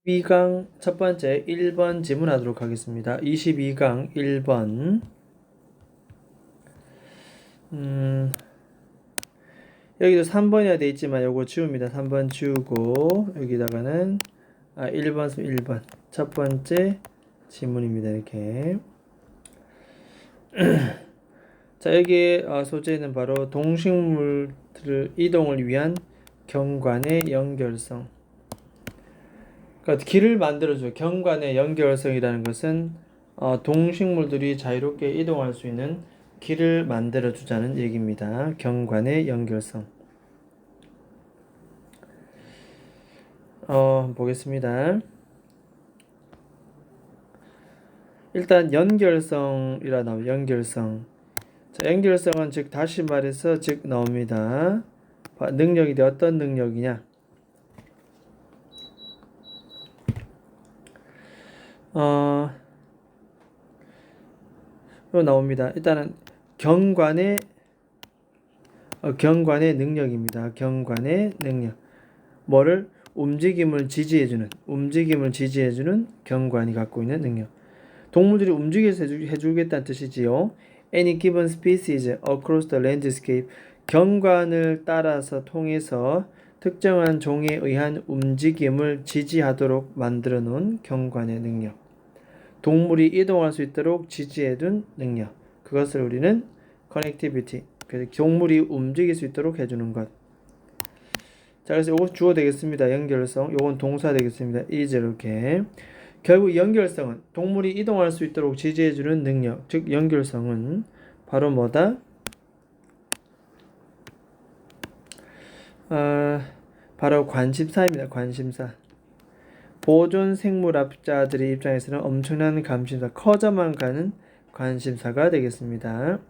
22강 첫 번째 1번 지문하도록 하겠습니다. 22강 1번 여기도 3번이라 돼 있지만 요거 지웁니다. 3번 지우고 여기다가는 1번 1번 첫 번째 지문입니다. 이렇게 자 여기 소재는 바로 동식물들 이동을 위한 경관의 연결성. 그러니까 길을 만들어줘요. 경관의 연결성이라는 것은 동식물들이 자유롭게 이동할 수 있는 길을 만들어주자는 얘기입니다. 경관의 연결성. 보겠습니다. 일단 연결성이라 나와요. 연결성. 자, 연결성은 즉 다시 말해서 즉 나옵니다. 능력이 어떤 능력이냐? 요 나옵니다. 일단은 경관의 능력입니다. 경관의 능력. 뭐를 움직임을 지지해주는 경관이 갖고 있는 능력. 동물들이 움직여서 해주겠다는 뜻이지요. Any given species across the landscape. 경관을 따라서 통해서 특정한 종에 의한 움직임을 지지하도록 만들어 놓은 경관의 능력. 동물이 이동할 수 있도록 지지해둔 능력. 그것을 우리는 connectivity. 그래서 동물이 움직일 수 있도록 해주는 것. 자, 그래서 이거 주어 되겠습니다. 연결성. 요건 동사 되겠습니다. is 이렇게. 결국 연결성은 동물이 이동할 수 있도록 지지해주는 능력. 즉 연결성은 바로 뭐다? 바로 관심사입니다. 관심사. 보존 생물학자들의 입장에서는 엄청난 관심사, 커져만 가는 관심사가 되겠습니다.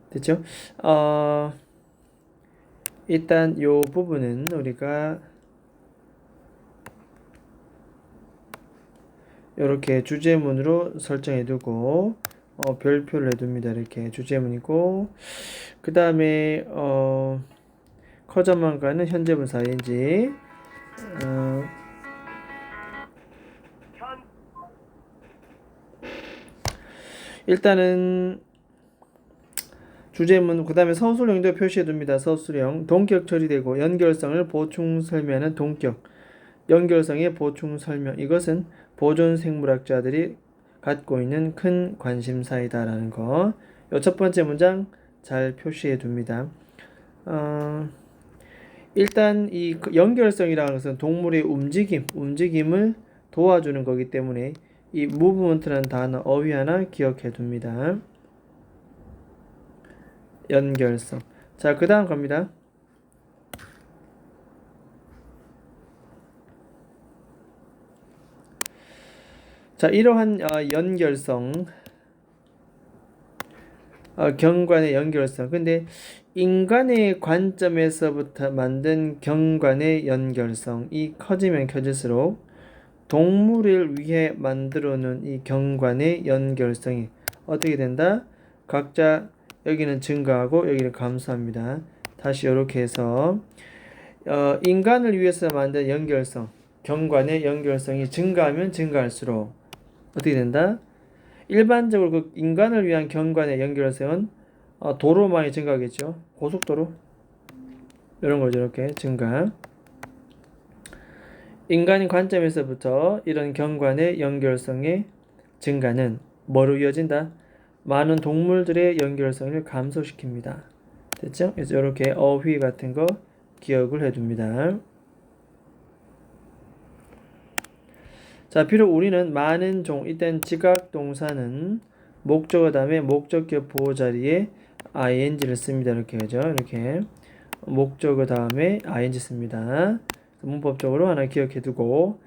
됐죠? 일단 요 부분은 우리가 이렇게 주제문으로 설정해 두고 별표를 해둡니다. 이렇게 주제문이고 그 다음에 커져만 가는 현재분사 ing 일단은 주제문 그 다음에 서술형도 표시해둡니다. 서술형 동격 처리되고 연결성을 보충 설명하는 동격 연결성의 보충 설명 이것은 보존 생물학자들이 갖고 있는 큰 관심사이다라는 거. 요 첫 번째 문장 잘 표시해둡니다. 일단 이 연결성이라는 것은 동물의 움직임을 도와주는 거기 때문에 이 movement라는 단어 어휘 하나 기억해 둡니다. 연결성. 자, 그 다음 갑니다. 자, 이러한 연결성 경관의 연결성. 근데 인간의 관점에서부터 만든 경관의 연결성이 커지면 커질수록 동물을 위해 만들어 놓은 이 경관의 연결성이 어떻게 된다? 각자 여기는 증가하고 여기는 감소합니다. 다시 이렇게 해서 인간을 위해서 만든 연결성, 경관의 연결성이 증가하면 증가할수록 어떻게 된다? 일반적으로 그 인간을 위한 경관의 연결성은 도로망이 증가하겠죠. 고속도로 이런 거죠. 이렇게 증가. 인간의 관점에서부터 이런 경관의 연결성의 증가는 뭐로 이어진다? 많은 동물들의 연결성을 감소시킵니다. 됐죠? 그래서 이렇게 어휘 같은 거 기억을 해둡니다. 자, 비록 우리는 많은 종, 이땐 지각 동사는 목적어 다음에 목적격 보호 자리에 ing를 씁니다. 이렇게 하죠. 이렇게 목적어 다음에 ing 씁니다. 문법적으로 하나 기억해 두고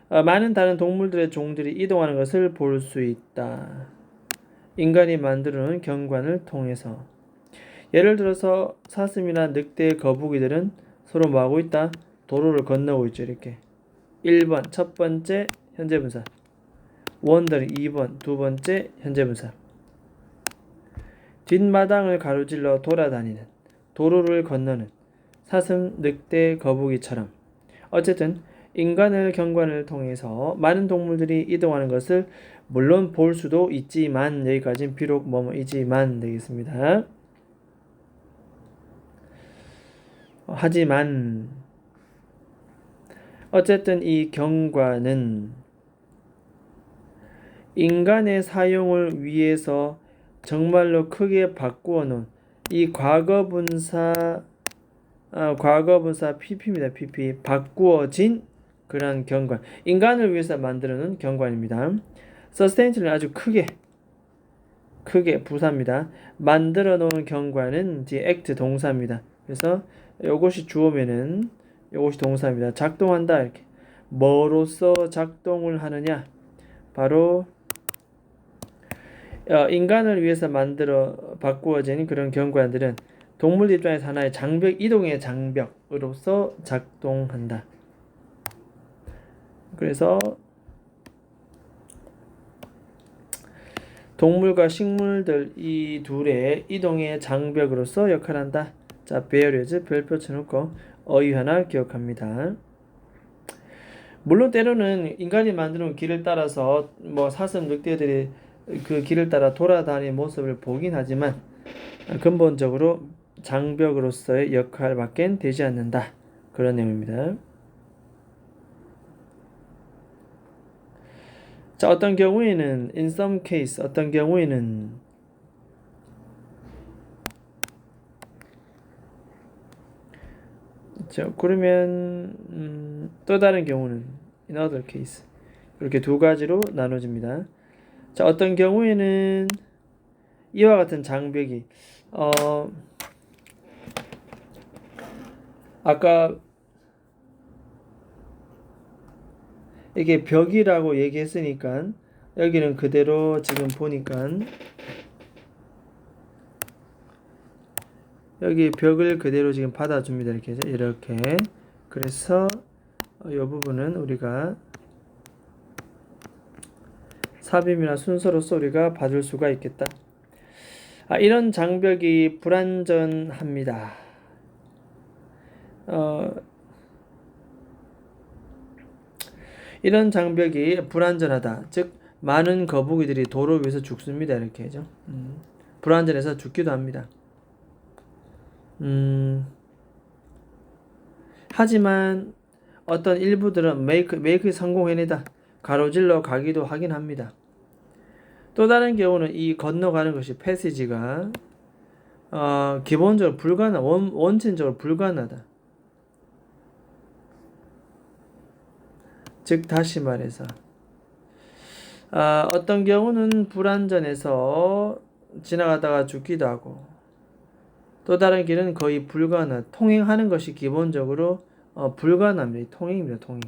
많은 다른 동물들의 종들이 이동하는 것을 볼 수 있다. 인간이 만들어놓은 경관을 통해서. 예를 들어서 사슴이나 늑대, 거북이들은 서로 뭐하고 있다? 도로를 건너고 있죠. 이렇게 1번 첫 번째 현재분사 wandering 2번 두 번째 현재분사 뒷마당을 가로질러 돌아다니는 도로를 건너는 사슴, 늑대, 거북이처럼 어쨌든 인간을 경관을 통해서 많은 동물들이 이동하는 것을 물론 볼 수도 있지만 여기까지는 비록 뭐뭐이지만 되겠습니다. 하지만 어쨌든 이 경관은 인간의 사용을 위해서 정말로 크게 바꾸어 놓은 이 과거분사 pp입니다. pp 바꾸어진 그런 경관, 인간을 위해서 만들어 놓은 경관입니다. substantial은 아주 크게 부사입니다. 만들어 놓은 경관은 뒤에 act 동사입니다. 그래서 요것이 주어면은 요것이 동사입니다. 작동한다 이렇게. 뭐로써 작동을 하느냐? 바로 인간을 위해서 바꾸어진 그런 경관들은 동물 입장에서 하나의 이동의 장벽으로서 작동한다. 그래서 동물과 식물들 이 둘의 이동의 장벽으로서 역할한다. 자, barriers 별표 쳐놓고 어휘 하나 기억합니다. 물론 때로는 인간이 만드는 길을 따라서 사슴, 늑대들이 그 길을 따라 돌아다니는 모습을 보긴 하지만 근본적으로 장벽으로서의 역할밖엔 되지 않는다. 그런 내용입니다. 자, 어떤 경우에는 in some case, 어떤 경우에는 그러면 또 다른 경우는 in other case 그렇게 두 가지로 나눠집니다. 자, 어떤 경우에는 이와 같은 장벽이 아까 이게 벽이라고 얘기했으니까 여기는 그대로 지금 보니까 여기 벽을 그대로 지금 받아줍니다. 이렇게. 그래서 이 부분은 우리가 삽입이나 순서로서 우리가 받을 수가 있겠다. 이런 장벽이 불완전합니다. 이런 장벽이 불완전하다. 즉 많은 거북이들이 도로 위에서 죽습니다. 이렇게 하죠. 불완전해서 죽기도 합니다. 하지만 어떤 일부들은 메이크 성공해내다 가로질러 가기도 하긴 합니다. 또 다른 경우는 이 건너가는 것이 패시지가 기본적으로 원천적으로 불가능하다. 즉 다시 말해서 어떤 경우는 불완전해서 지나가다가 죽기도 하고 또 다른 길은 거의 불가능한 통행하는 것이 기본적으로 불가능합니다. 통행입니다. 통행.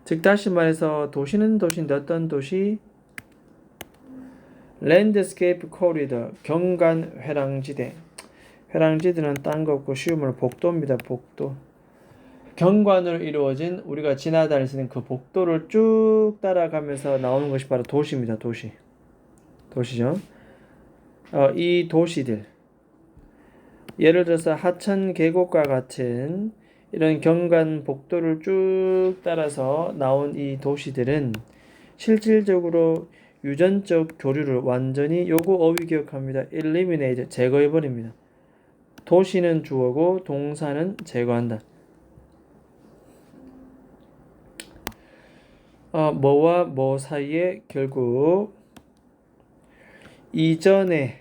즉 다시 말해서 도시는 도시인데 어떤 도시? 랜드스케이프 코리더 경관 회랑지대. 회랑지대는 딴 거 없고 쉬운 말로 복도입니다. 복도. 경관으로 이루어진 우리가 지나다닐 수 있는 그 복도를 쭉 따라가면서 나오는 것이 바로 도시입니다. 도시죠. 이 도시들 예를 들어서 하천 계곡과 같은 이런 경관 복도를 쭉 따라서 나온 이 도시들은 실질적으로 유전적 교류를 완전히 요거 어휘 기억합니다. eliminate 제거해버립니다. 도시는 주어고 동사는 제거한다. 뭐와 뭐 사이에 결국 이전에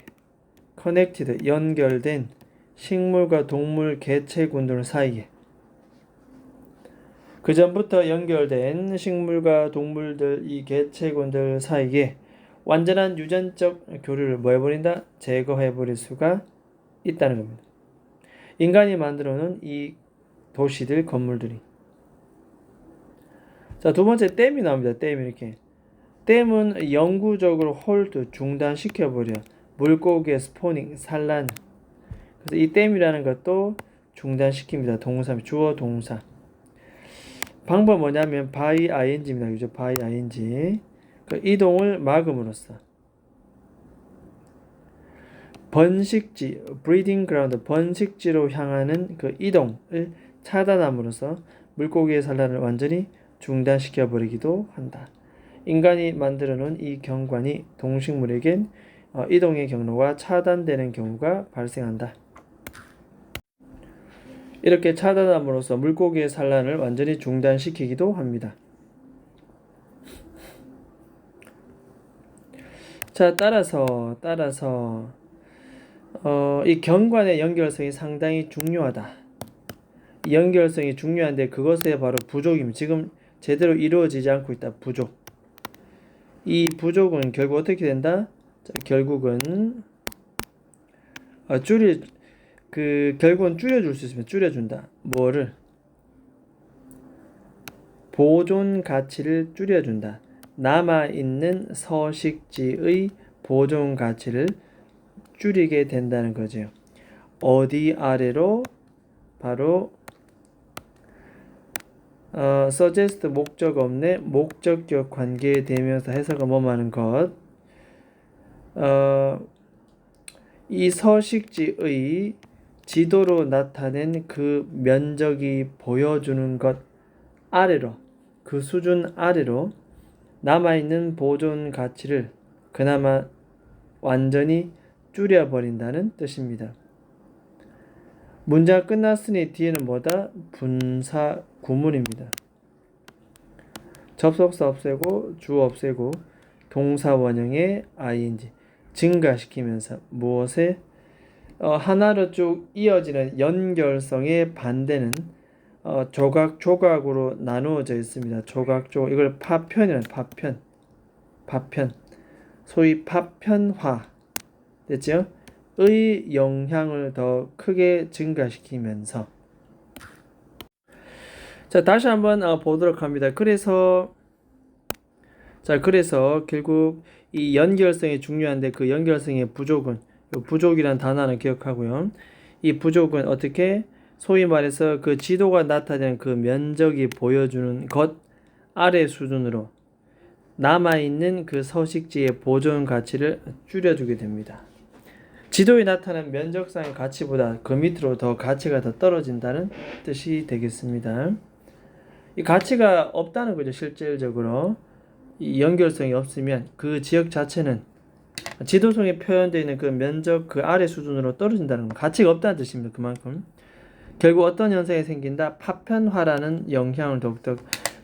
connected 연결된 식물과 동물 개체군들 사이에 그 전부터 연결된 식물과 동물들 이 개체군들 사이에 완전한 유전적 교류를 뭐 해버린다? 제거해버릴 수가 있다는 겁니다. 인간이 만들어놓은 이 도시들 건물들이. 자, 두 번째 댐이 나옵니다. 댐 이렇게. 댐은 영구적으로 홀드 중단시켜버려 물고기의 스포닝 산란. 그래서 이 댐이라는 것도 중단시킵니다. 동사 주어 동사. 방법 뭐냐면 by ing입니다. 그죠? by ing. 그 이동을 막음으로써 번식지, breeding ground, 번식지로 향하는 그 이동을 차단함으로써 물고기의 산란을 완전히 중단시켜 버리기도 한다. 인간이 만들어 놓은 이 경관이 동식물에겐 이동의 경로가 차단되는 경우가 발생한다. 이렇게 차단함으로써 물고기의 산란을 완전히 중단시키기도 합니다. 자, 따라서 이 경관의 연결성이 상당히 중요하다. 이 연결성이 중요한데 그것에 바로 부족입니다. 지금 제대로 이루어지지 않고 있다. 부족. 이 부족은 결국 어떻게 된다? 자, 결국은 결국은 줄여줄 수 있으면 줄여준다. 뭐를? 보존 가치를 줄여준다. 남아있는 서식지의 보존 가치를 줄이게 된다는 거죠. 어디 아래로? 바로 suggest 목적 없네 목적격 관계에 대명사 해석을 뭐하는 것. 이 서식지의 지도로 나타낸 그 면적이 보여주는 것 아래로, 그 수준 아래로 남아있는 보존 가치를 그나마 완전히 줄여버린다는 뜻입니다. 문장 끝났으니 뒤에는 뭐다? 분사 구문입니다. 접속사 없애고 주어 없애고 동사 원형의 ing 증가시키면서 무엇에 하나로 쭉 이어지는 연결성의 반대는 조각으로 나누어져 있습니다. 조각 이걸 파편이라는 파편 소위 파편화 됐죠? 의 영향을 더 크게 증가시키면서 자 다시 한번 보도록 합니다. 그래서 결국 이 연결성이 중요한데 그 연결성의 부족은 부족이란 단어는 기억하고요. 이 부족은 어떻게 소위 말해서 그 지도가 나타내는 그 면적이 보여주는 것 아래 수준으로 남아있는 그 서식지의 보존 가치를 줄여주게 됩니다. 지도에 나타난 면적상의 가치보다 그 밑으로 더 가치가 더 떨어진다는 뜻이 되겠습니다. 이 가치가 없다는 거죠. 실질적으로 이 연결성이 없으면 그 지역 자체는 지도상에 표현되어 있는 그 면적 그 아래 수준으로 떨어진다는 거. 가치가 없다는 뜻입니다. 그만큼 결국 어떤 현상이 생긴다? 파편화라는 영향을 더욱더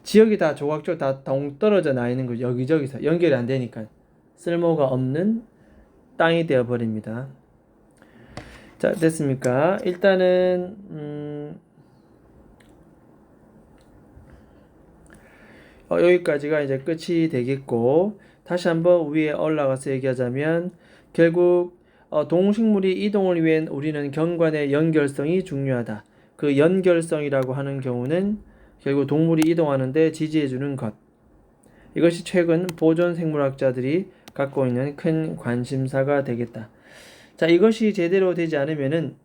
지역이 다 조각적 다 동떨어져 나 있는 거죠. 여기저기서 연결이 안 되니까 쓸모가 없는 땅이 되어 버립니다. 자, 됐습니까? 일단은 여기까지가 이제 끝이 되겠고 다시 한번 위에 올라가서 얘기하자면 결국 동식물이 이동을 위해 우리는 경관의 연결성이 중요하다. 그 연결성이라고 하는 경우는 결국 동물이 이동하는데 지지해주는 것. 이것이 최근 보존생물학자들이 갖고 있는 큰 관심사가 되겠다. 자, 이것이 제대로 되지 않으면은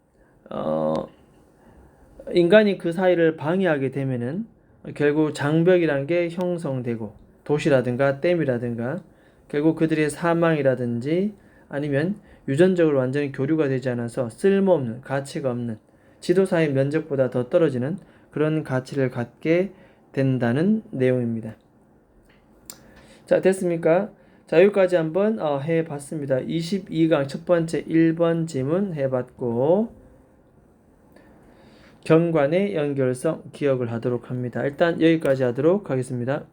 인간이 그 사이를 방해하게 되면은 결국 장벽이란 게 형성되고 도시라든가 댐이라든가 결국 그들의 사망이라든지 아니면 유전적으로 완전히 교류가 되지 않아서 쓸모없는 가치가 없는 지도사의 면적보다 더 떨어지는 그런 가치를 갖게 된다는 내용입니다. 자, 됐습니까? 자, 여기까지 한번 해봤습니다. 22강 첫 번째 1번 지문 해봤고 경관의 연결성 기억을 하도록 합니다. 일단 여기까지 하도록 하겠습니다.